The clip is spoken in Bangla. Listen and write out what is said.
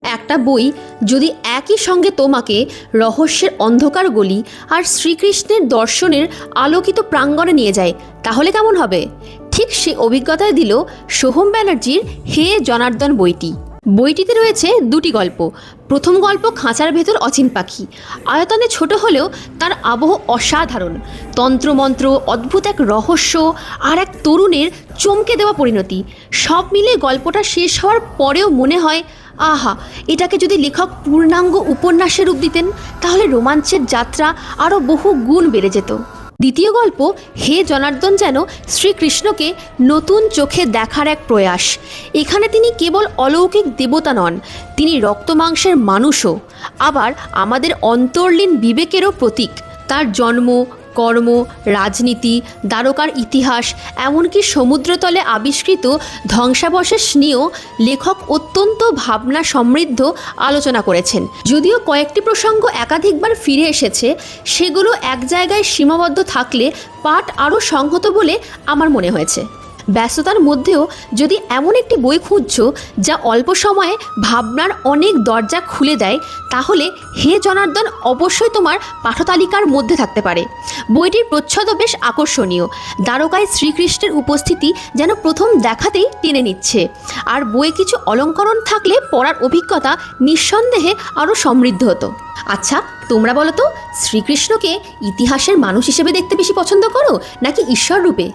একটা বই যদি একই সঙ্গে তোমাকে রহস্যের অন্ধকার গলি আর শ্রীকৃষ্ণের দর্শনের আলোকিত প্রাঙ্গণে নিয়ে যায় তাহলে কেমন হবে? ঠিক সে অভিজ্ঞতায় দিল সোহম ব্যানার্জির হে জনার্দন বইটি। বইটিতে রয়েছে দুটি গল্প। প্রথম গল্প খাঁচার ভেতর অচিন পাখি। আয়তনে ছোট হলেও তার আবহ অসাধারণ। তন্ত্রমন্ত্র, অদ্ভুত এক রহস্য আর এক তরুণের চমকে দেওয়া পরিণতি, সব মিলে গল্পটা শেষ হওয়ার পরেও মনে হয় আহা, এটাকে যদি লেখক পূর্ণাঙ্গ উপন্যাসের রূপ দিতেন তাহলে রোমাঞ্চের যাত্রা আরও বহু গুণ বেড়ে যেত। দ্বিতীয় গল্প হে জনার্দন যেন শ্রীকৃষ্ণকে নতুন চোখে দেখার এক প্রয়াস। এখানে তিনি কেবল অলৌকিক দেবতা নন, তিনি রক্তমাংসের মানুষও, আবার আমাদের অন্তর্লীন বিবেকেরও প্রতীক। তার জন্ম, কর্ম, রাজনীতি, দ্বারকার ইতিহাস, এমনকি সমুদ্রতলে আবিষ্কৃত ধ্বংসাবশেষ নিয়েও লেখক অত্যন্ত ভাবনা সমৃদ্ধ আলোচনা করেছেন। যদিও কয়েকটি প্রসঙ্গ একাধিকবার ফিরে এসেছে, সেগুলো এক জায়গায় সীমাবদ্ধ থাকলে পাঠ আরও সংহত বলে আমার মনে হয়েছে। ব্যস্ততার মধ্যেও যদি এমন একটি বই খুঁজছো যা অল্প সময়ে ভাবনার অনেক দরজা খুলে দেয়, তাহলে হে জনার্দন অবশ্যই তোমার পাঠতালিকার মধ্যে থাকতে পারে। বইটির প্রচ্ছদও বেশ আকর্ষণীয়। দ্বারকায় শ্রীকৃষ্ণের উপস্থিতি যেন প্রথম দেখাতেই টেনে নিচ্ছে, আর বইয়ে কিছু অলঙ্করণ থাকলে পড়ার অভিজ্ঞতা নিঃসন্দেহে আরও সমৃদ্ধ হতো। আচ্ছা, তোমরা বলো তো, শ্রীকৃষ্ণকে ইতিহাসের মানুষ হিসেবে দেখতে বেশি পছন্দ করো নাকি ঈশ্বর রূপে?